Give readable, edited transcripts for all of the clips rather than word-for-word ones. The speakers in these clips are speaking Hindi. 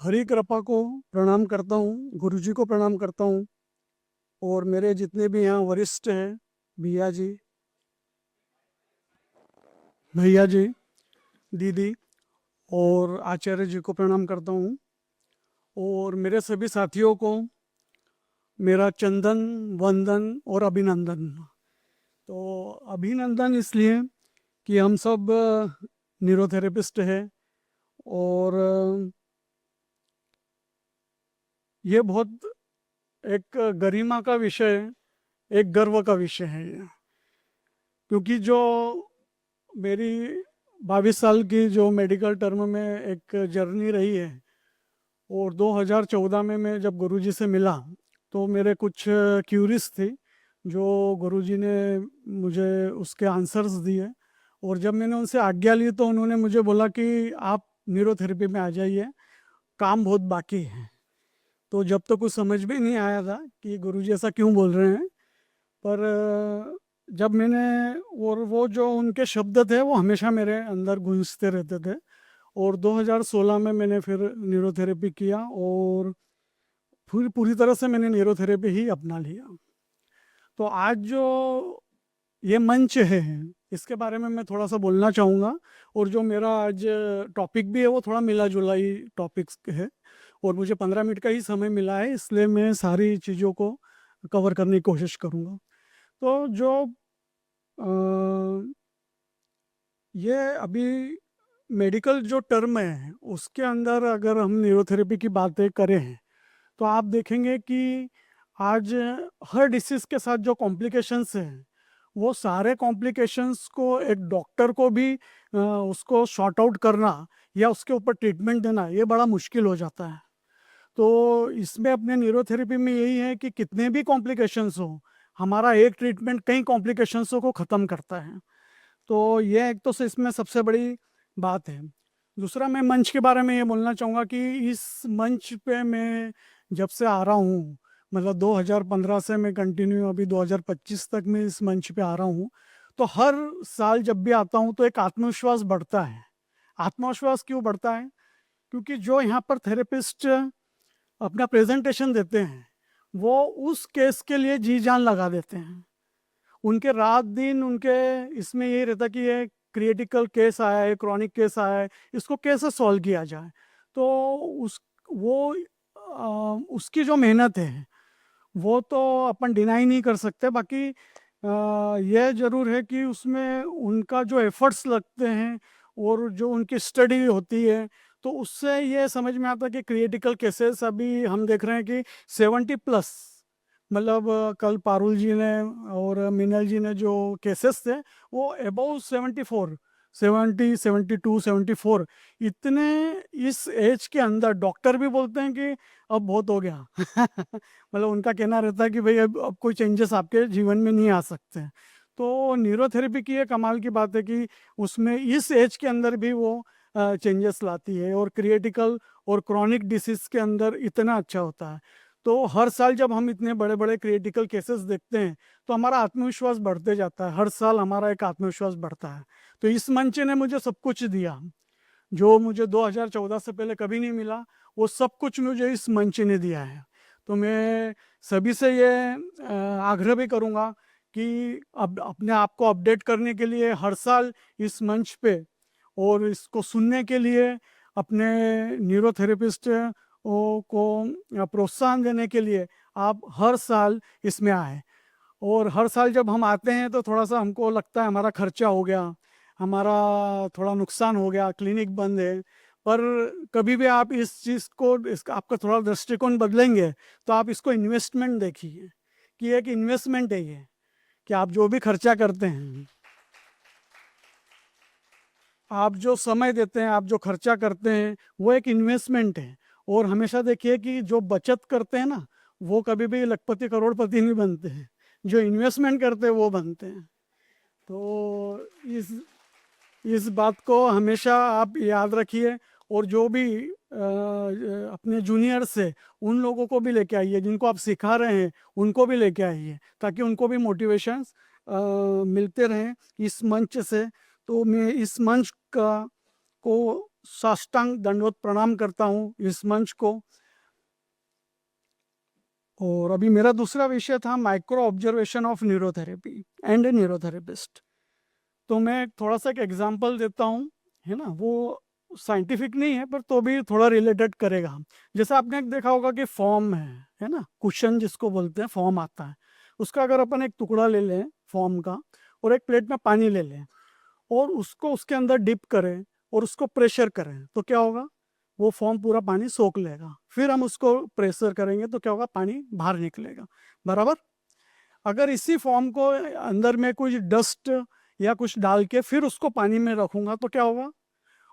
हरी कृपा को प्रणाम करता हूँ, गुरुजी को प्रणाम करता हूँ और मेरे जितने भी यहाँ वरिष्ठ हैं, भैया जी, भैया जी, दीदी और आचार्य जी को प्रणाम करता हूँ और मेरे सभी साथियों को मेरा चंदन, वंदन और अभिनंदन। तो अभिनंदन इसलिए कि हम सब न्यूरोथेरेपिस्ट हैं और ये बहुत एक गरिमा का विषय, एक गर्व का विषय है ये, क्योंकि जो मेरी 22 साल की जो मेडिकल टर्म में एक जर्नी रही है और 2014 में मैं जब गुरुजी से मिला तो मेरे कुछ क्यूरीज थी जो गुरुजी ने मुझे उसके आंसर्स दिए। और जब मैंने उनसे आज्ञा ली तो उन्होंने मुझे बोला कि आप न्यूरोथेरेपी में आ जाइए, काम बहुत बाकी है। तो जब तो कुछ समझ में नहीं आया था कि गुरुजी ऐसा क्यों बोल रहे हैं, पर जब मैंने और वो जो उनके शब्द थे वो हमेशा मेरे अंदर गूंजते रहते थे। और 2016 में मैंने फिर न्यूरोथेरेपी किया और फिर पूरी तरह से मैंने न्यूरोथेरेपी ही अपना लिया। तो आज जो ये मंच है इसके बारे में मैं थोड़ा सा बोलना चाहूँगा। और जो मेरा आज टॉपिक भी है वो थोड़ा मिला जुला ही टॉपिक्स है और मुझे 15 मिनट का ही समय मिला है, इसलिए मैं सारी चीज़ों को कवर करने की कोशिश करूँगा। तो जो ये अभी मेडिकल जो टर्म है उसके अंदर अगर हम न्यूरोथेरेपी की बातें करें तो आप देखेंगे कि आज हर डिसीज़ के साथ जो कॉम्प्लिकेशंस हैं वो सारे कॉम्प्लिकेशंस को एक डॉक्टर को भी उसको शॉर्ट आउट करना या उसके ऊपर ट्रीटमेंट देना ये बड़ा मुश्किल हो जाता है। तो इसमें अपने न्यूरोथेरेपी में यही है कि कितने भी कॉम्प्लिकेशंस हो, हमारा एक ट्रीटमेंट कई कॉम्प्लिकेशंसों को ख़त्म करता है। तो ये एक तो इसमें सबसे बड़ी बात है। दूसरा मैं मंच के बारे में ये बोलना चाहूँगा कि इस मंच पे मैं जब से आ रहा हूँ, मतलब 2015 से मैं कंटिन्यू अभी 2025 तक मैं इस मंच पे आ रहा हूँ, तो हर साल जब भी आता हूँ तो एक आत्मविश्वास बढ़ता है। आत्मविश्वास क्यों बढ़ता है? क्योंकि जो यहाँ पर थेरेपिस्ट अपना प्रेजेंटेशन देते हैं वो उस केस के लिए जी जान लगा देते हैं। उनके रात दिन उनके इसमें यही रहता कि ये क्रिटिकल केस आया है, क्रॉनिक केस आया है, इसको कैसे सॉल्व किया जाए। तो उस वो उसकी जो मेहनत है वो तो अपन डिनाई नहीं कर सकते। बाकी यह ज़रूर है कि उसमें उनका जो एफर्ट्स लगते हैं और जो उनकी स्टडी होती है तो उससे ये समझ में आता है कि क्रिटिकल केसेस अभी हम देख रहे हैं कि 70+, मतलब कल पारुल जी ने और मिनल जी ने जो केसेस थे वो अबाउ 74, 70, 72, 74 इतने इस एज के अंदर डॉक्टर भी बोलते हैं कि अब बहुत हो गया मतलब उनका कहना रहता है कि भाई अब कोई चेंजेस आपके जीवन में नहीं आ सकते हैं। तो न्यूरोथेरेपी की ये कमाल की बात है कि उसमें इस एज के अंदर भी वो चेंजेस लाती है और क्रिटिकल और क्रॉनिक डिसीज़ के अंदर इतना अच्छा होता है। तो हर साल जब हम इतने बड़े बड़े क्रिटिकल केसेस देखते हैं तो हमारा आत्मविश्वास बढ़ते जाता है। हर साल हमारा एक आत्मविश्वास बढ़ता है। तो इस मंच ने मुझे सब कुछ दिया जो मुझे 2014 से पहले कभी नहीं मिला, वो सब कुछ मुझे इस मंच ने दिया है। तो मैं सभी से ये आग्रह भी करूँगा कि अब अपने आप को अपडेट करने के लिए हर साल इस मंच पे और इसको सुनने के लिए अपने न्यूरोथेरेपिस्ट को प्रोत्साहन देने के लिए आप हर साल इसमें आए। और हर साल जब हम आते हैं तो थोड़ा सा हमको लगता है हमारा खर्चा हो गया, हमारा थोड़ा नुकसान हो गया, क्लिनिक बंद है। पर कभी भी आप इस चीज़ को इसका आपका थोड़ा दृष्टिकोण बदलेंगे तो आप इसको इन्वेस्टमेंट देखिए कि एक इन्वेस्टमेंट है ये, कि आप जो भी खर्चा करते हैं, आप जो समय देते हैं, आप जो खर्चा करते हैं वो एक इन्वेस्टमेंट है। और हमेशा देखिए कि जो बचत करते हैं ना वो कभी भी लखपति करोड़पति नहीं बनते हैं, जो इन्वेस्टमेंट करते हैं वो बनते हैं। तो इस बात को हमेशा आप याद रखिए। और जो भी अपने जूनियर्स है उन लोगों को भी लेके आइए, जिनको आप सिखा रहे हैं उनको भी लेके आइए ताकि उनको भी मोटिवेशंस मिलते रहें इस मंच से। तो मैं इस मंच का को साष्टांग दंडवत प्रणाम करता हूँ इस मंच को। और अभी मेरा दूसरा विषय था micro observation of neurotherapy and A neurotherapist. तो मैं थोड़ा सा एक एग्जांपल देता हूँ, है ना, वो साइंटिफिक नहीं है पर तो भी थोड़ा रिलेटेड करेगा। जैसे आपने देखा होगा कि फॉर्म है ना, कुशन जिसको बोलते हैं, फॉर्म आता है, उसका अगर अपन एक टुकड़ा ले लें फॉर्म का और एक प्लेट में पानी ले लें और उसको उसके अंदर डिप करें और उसको प्रेशर करें तो क्या होगा, वो फॉर्म पूरा पानी सोख लेगा। फिर हम उसको प्रेशर करेंगे तो क्या होगा, पानी बाहर निकलेगा, बराबर। अगर इसी फॉर्म को अंदर में कुछ डस्ट या कुछ डाल के फिर उसको पानी में रखूंगा तो क्या होगा,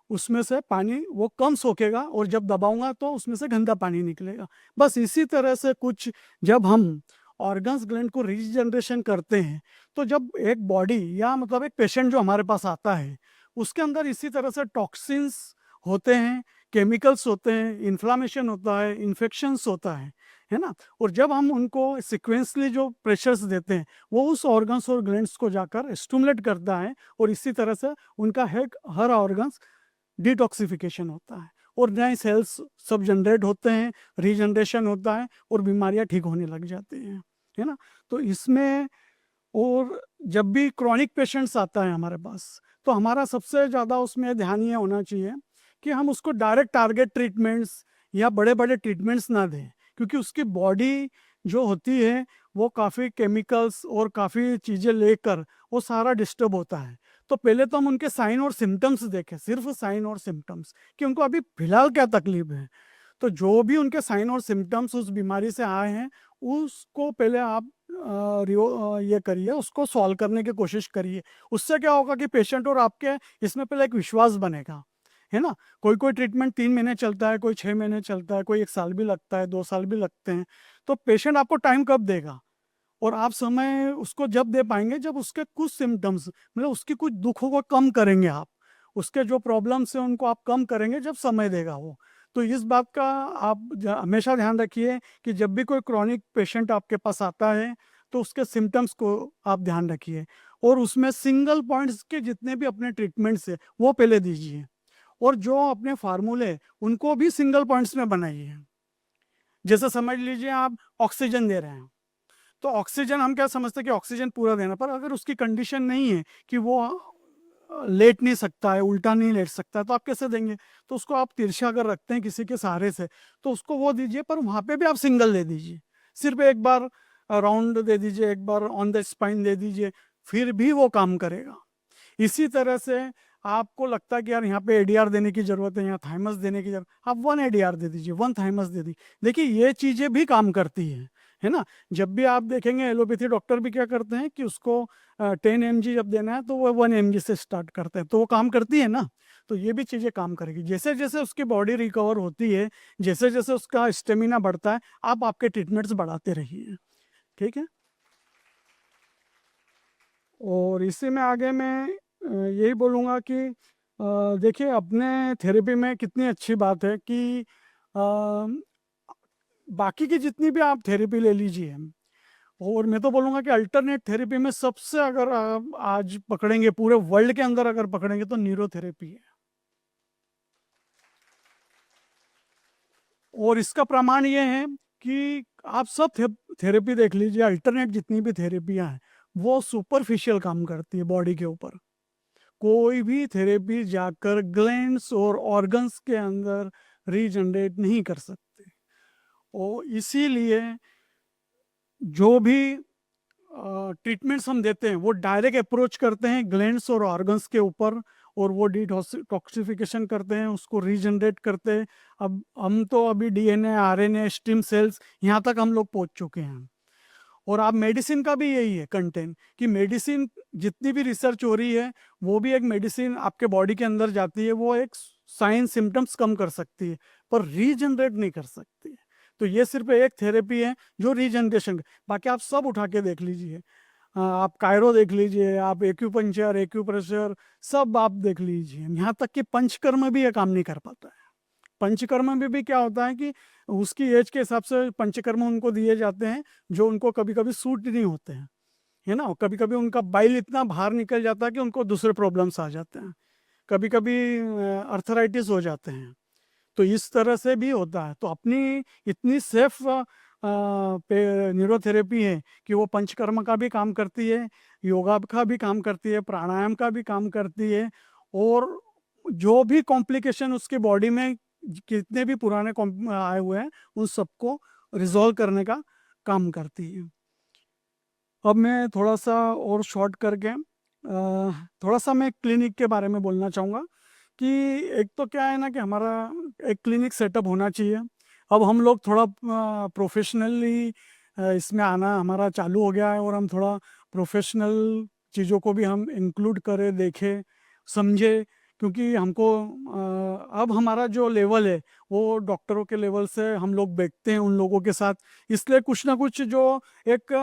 उसमें से पानी वो कम सोखेगा और जब दबाऊंगा तो उसमें से गंदा पानी निकलेगा। बस इसी तरह से कुछ जब हम ऑर्गन्स ग्लैंड को रीजनरेशन करते हैं तो जब एक बॉडी या मतलब एक पेशेंट जो हमारे पास आता है उसके अंदर इसी तरह से टॉक्सिन्स होते हैं, केमिकल्स होते हैं, इन्फ्लामेशन होता है, इन्फेक्शंस होता है ना। और जब हम उनको सिक्वेंसली जो प्रेशर्स देते हैं वो उस ऑर्गन्स और ग्लैंड्स को जाकर स्टिमुलेट करता है और इसी तरह से उनका हर ऑर्गन्स डिटॉक्सिफिकेशन होता है और नए सेल्स सब जनरेट होते हैं, रीजनरेशन होता है और बीमारियां ठीक होने लग जाती हैं, है ना। तो इसमें और जब भी क्रॉनिक पेशेंट्स आता है हमारे पास तो हमारा सबसे ज़्यादा उसमें ध्यान ये होना चाहिए कि हम उसको डायरेक्ट टारगेट ट्रीटमेंट्स या बड़े बड़े ट्रीटमेंट्स ना दें, क्योंकि उसकी बॉडी जो होती है वो काफ़ी केमिकल्स और काफ़ी चीज़ें लेकर वो सारा डिस्टर्ब होता है। तो पहले तो हम उनके साइन और सिम्टम्स देखें, सिर्फ साइन और सिम्टम्स कि उनको अभी फिलहाल क्या तकलीफ है। तो जो भी उनके साइन और सिम्टम्स उस बीमारी से आए हैं उसको पहले आप ये करिए, उसको सॉल्व करने की कोशिश करिए। उससे क्या होगा कि पेशेंट और आपके इसमें पहले एक विश्वास बनेगा, है ना। कोई कोई ट्रीटमेंट 3 महीने चलता है, कोई 6 महीने चलता है, कोई 1 साल भी लगता है, 2 साल भी लगते हैं। तो पेशेंट आपको टाइम कब देगा और आप समय उसको जब दे पाएंगे जब उसके कुछ सिम्टम्स मतलब उसकी कुछ दुखों को कम करेंगे आप, उसके जो प्रॉब्लम्स हैं उनको आप कम करेंगे जब समय देगा वो। तो इस बात का आप हमेशा ध्यान रखिए कि जब भी कोई क्रॉनिक पेशेंट आपके पास आता है तो उसके सिम्टम्स को आप ध्यान रखिए और उसमें सिंगल पॉइंट्स के जितने भी अपने ट्रीटमेंट्स है वो पहले दीजिए और जो अपने फार्मूले उनको भी सिंगल पॉइंट्स में बनाइए। जैसे समझ लीजिए आप ऑक्सीजन दे रहे हैं तो ऑक्सीजन हम क्या समझते हैं कि ऑक्सीजन पूरा देना, पर अगर उसकी कंडीशन नहीं है कि वो लेट नहीं सकता है, उल्टा नहीं लेट सकता है, तो आप कैसे देंगे। तो उसको आप तिरछा अगर रखते हैं किसी के सहारे से तो उसको वो दीजिए, पर वहाँ पे भी आप सिंगल दे दीजिए, सिर्फ एक बार राउंड दे दीजिए, एक बार ऑन द स्पाइन दे दीजिए, फिर भी वो काम करेगा। इसी तरह से आपको लगता है कि यार यहाँ पे एडीआर देने की जरूरत है, यहाँ थाइमस देने की जरूरत, आप 1 एडीआर दे दीजिए, 1 थाइमस दे दीजिए। देखिए ये चीजें भी काम करती है ना। जब भी आप देखेंगे एलोपैथी डॉक्टर भी क्या करते हैं कि उसको 10 mg जब देना है तो वो 1 mg से स्टार्ट करते हैं, तो वो काम करती है ना। तो ये भी चीजें काम करेगी। जैसे जैसे उसकी बॉडी रिकवर होती है, जैसे जैसे उसका स्टेमिना बढ़ता है, आप आपके ट्रीटमेंट्स बढ़ाते रहिए, ठीक है। और इसी में आगे मैं यही बोलूँगा कि देखिए अपने थेरेपी में कितनी अच्छी बात है कि बाकी की जितनी भी आप थेरेपी ले लीजिए, और मैं तो बोलूँगा कि अल्टरनेट थेरेपी में सबसे अगर आप आज पकड़ेंगे पूरे वर्ल्ड के अंदर अगर पकड़ेंगे तो न्यूरोथेरेपी है। और इसका प्रमाण ये है कि आप सब थेरेपी देख लीजिए, अल्टरनेट जितनी भी थेरेपियाँ हैं वो सुपरफिशियल काम करती है बॉडी के ऊपर। कोई भी थेरेपी जाकर ग्लैंड्स और ऑर्गन्स के अंदर रीजनरेट नहीं कर सकते। और इसीलिए जो भी ट्रीटमेंट्स हम देते हैं वो डायरेक्ट अप्रोच करते हैं ग्लैंड्स और ऑर्गन्स के ऊपर और वो डिटॉक्सिफिकेशन करते हैं, उसको रीजनरेट करते हैं। अब हम तो अभी डीएनए, आरएनए, स्टेम सेल्स यहाँ तक हम लोग पहुँच चुके हैं। और आप मेडिसिन का भी यही है कंटेंट कि मेडिसिन जितनी भी रिसर्च हो रही है वो भी एक मेडिसिन आपके बॉडी के अंदर जाती है, वो एक साइन सिम्टम्स कम कर सकती है पर रीजनरेट नहीं कर सकती है। तो ये सिर्फ एक थेरेपी है जो रीजनरेशन, बाकी आप सब उठा के देख लीजिए, आप कायरो देख लीजिए, आप एक्यूपंचर, एक्यूप्रेशर सब आप देख लीजिए, यहाँ तक कि पंचकर्म भी ये काम नहीं कर पाता है। पंचकर्म में भी क्या होता है कि उसकी एज के हिसाब से पंचकर्म उनको दिए जाते हैं जो उनको कभी कभी सूट नहीं होते हैं, है ना। कभी कभी उनका बाइल इतना बाहर निकल जाता है कि उनको दूसरे प्रॉब्लम्स आ जाते हैं। कभी कभी अर्थराइटिस हो जाते हैं। तो इस तरह से भी होता है। तो अपनी इतनी सेफ न्यूरोथेरेपी है कि वो पंचकर्म का भी काम करती है, योगा का भी काम करती है, प्राणायाम का भी काम करती है, और जो भी कॉम्प्लिकेशन उसके बॉडी में कितने भी पुराने आए हुए हैं उन सबको रिजॉल्व करने का काम करती है। अब मैं थोड़ा सा और शॉर्ट करके थोड़ा सा मैं क्लिनिक के बारे में बोलना चाहूँगा कि एक तो क्या है ना कि हमारा एक क्लिनिक सेटअप होना चाहिए। अब हम लोग थोड़ा प्रोफेशनली इसमें आना हमारा चालू हो गया है, और हम थोड़ा प्रोफेशनल चीज़ों को भी हम इंक्लूड करें, देखें, समझे, क्योंकि हमको अब हमारा जो लेवल है वो डॉक्टरों के लेवल से हम लोग बैठते हैं उन लोगों के साथ। इसलिए कुछ ना कुछ जो एक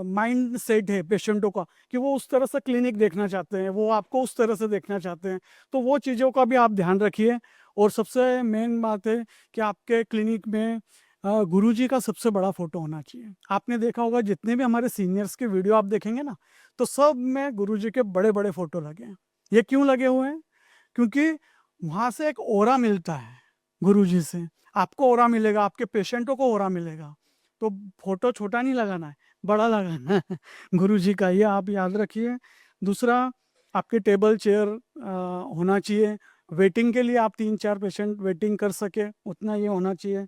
माइंड सेट है पेशेंटों का कि वो उस तरह से क्लिनिक देखना चाहते हैं, वो आपको उस तरह से देखना चाहते हैं, तो वो चीज़ों का भी आप ध्यान रखिए। और सबसे मेन बात है कि आपके क्लिनिक में गुरुजी का सबसे बड़ा फोटो होना चाहिए। आपने देखा होगा जितने भी हमारे सीनियर्स के वीडियो आप देखेंगे ना, तो सब में गुरुजी के बड़े बड़े फोटो लगे हैं। ये क्यों लगे हुए हैं? क्योंकि वहाँ से एक ऑरा मिलता है गुरुजी से, आपको ऑरा मिलेगा, आपके पेशेंटों को ऑरा मिलेगा। तो फोटो छोटा नहीं लगाना है, बड़ा लगाना है गुरुजी का, ये आप याद रखिए। दूसरा, आपके टेबल चेयर होना चाहिए, वेटिंग के लिए आप 3-4 पेशेंट वेटिंग कर सके उतना ये होना चाहिए।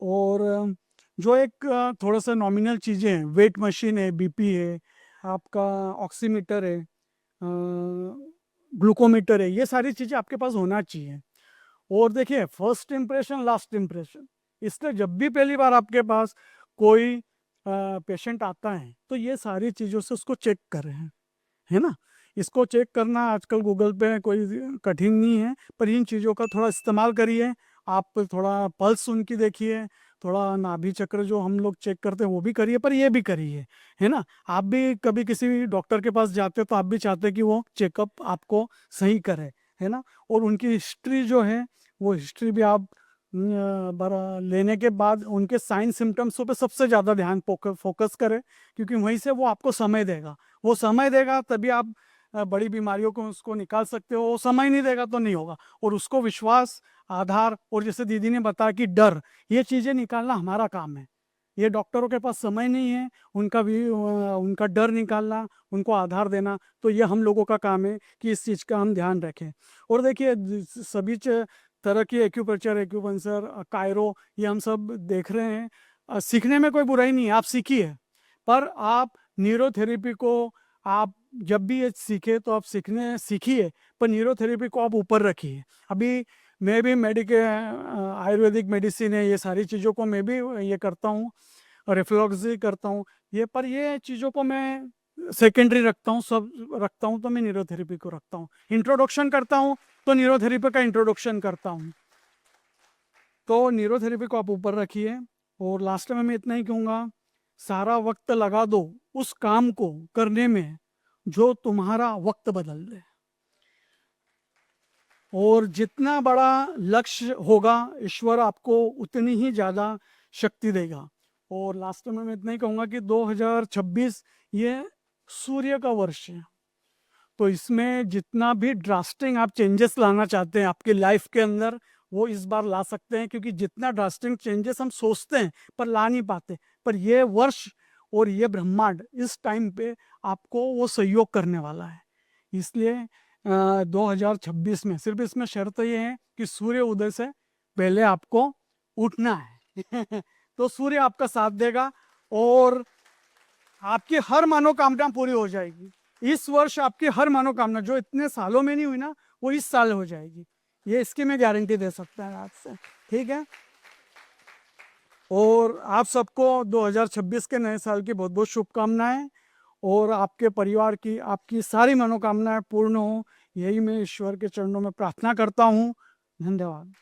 और जो एक थोड़ा सा नॉमिनल चीज़ें हैं, वेट मशीन है, बीपी है, आपका ऑक्सीमीटर है, ग्लूकोमीटर है, ये सारी चीज़ें आपके पास होना चाहिए। और देखिए, फर्स्ट इम्प्रेशन लास्ट इम्प्रेशन, इसलिए जब भी पहली बार आपके पास कोई पेशेंट आता है तो ये सारी चीज़ों से उसको चेक करें, है ना। इसको चेक करना आजकल गूगल पे कोई कठिन नहीं है, पर इन चीज़ों का थोड़ा इस्तेमाल करिए। आप थोड़ा पल्स उनकी देखिए, थोड़ा नाभि चक्र जो हम लोग चेक करते हैं वो भी करिए, पर ये भी करिए, है ना। आप भी कभी किसी डॉक्टर के पास जाते हो तो आप भी चाहते हैं कि वो चेकअप आपको सही करे, है ना। और उनकी हिस्ट्री जो है वो हिस्ट्री भी आप लेने के बाद उनके साइन सिम्टम्सों पे सबसे ज़्यादा ध्यान फोकस करें, क्योंकि वहीं से वो आपको समय देगा। वो समय देगा तभी आप बड़ी बीमारियों को उसको निकाल सकते हो। वो समय नहीं देगा तो नहीं होगा। और उसको विश्वास, आधार, और जैसे दीदी ने बताया कि डर, ये चीज़ें निकालना हमारा काम है। ये डॉक्टरों के पास समय नहीं है, उनका भी उनका डर निकालना, उनको आधार देना, तो ये हम लोगों का काम है कि इस चीज़ का हम ध्यान रखें। और देखिए, सभी तरह की एक्यूपंक्चर, कायरो, ये हम सब देख रहे हैं। सीखने में कोई बुराई नहीं है, आप सीखिए, पर आप न्यूरोथेरेपी को आप जब भी ये सीखे तो आप सीखिए, पर न्यूरोथेरेपी को आप ऊपर रखिए। अभी मैं भी आयुर्वेदिक मेडिसिन है, ये सारी चीज़ों को मैं भी ये करता हूँ, रिफ्लॉक्सी करता हूँ, ये चीज़ों को मैं सेकेंडरी रखता हूँ, सब रखता हूँ, तो मैं न्यूरोथेरेपी को रखता हूँ। इंट्रोडक्शन करता हूँ तो न्यूरोथेरेपी का इंट्रोडक्शन करता हूँ। तो न्यूरोथेरेपी को आप ऊपर रखिए। और लास्ट में मैं इतना ही कहूँगा, सारा वक्त लगा दो उस काम को करने में जो तुम्हारा वक्त बदल दे। और जितना बड़ा लक्ष्य होगा, ईश्वर आपको उतनी ही ज़्यादा शक्ति देगा। और लास्ट में मैं इतना ही कहूँगा कि 2026 ये सूर्य का वर्ष है, तो इसमें जितना भी ड्रास्टिक आप चेंजेस लाना चाहते हैं आपके लाइफ के अंदर, वो इस बार ला सकते हैं। क्योंकि जितना ड्रास्टिक चेंजेस हम सोचते हैं पर ला नहीं पाते, पर ये वर्ष और ये ब्रह्मांड इस टाइम पे आपको वो सहयोग करने वाला है। इसलिए 2026 में सिर्फ इसमें शर्त ये है कि सूर्य उदय से पहले आपको उठना है तो सूर्य आपका साथ देगा और आपकी हर मनोकामना पूरी हो जाएगी। इस वर्ष आपकी हर मनोकामना जो इतने सालों में नहीं हुई ना, वो इस साल हो जाएगी। ये इसकी मैं गारंटी दे सकता हूँ आज से, ठीक है। और आप सबको 2026 के नए साल की बहुत बहुत शुभकामनाएं, और आपके परिवार की, आपकी सारी मनोकामनाएं पूर्ण हो, यही मैं ईश्वर के चरणों में प्रार्थना करता हूँ। धन्यवाद।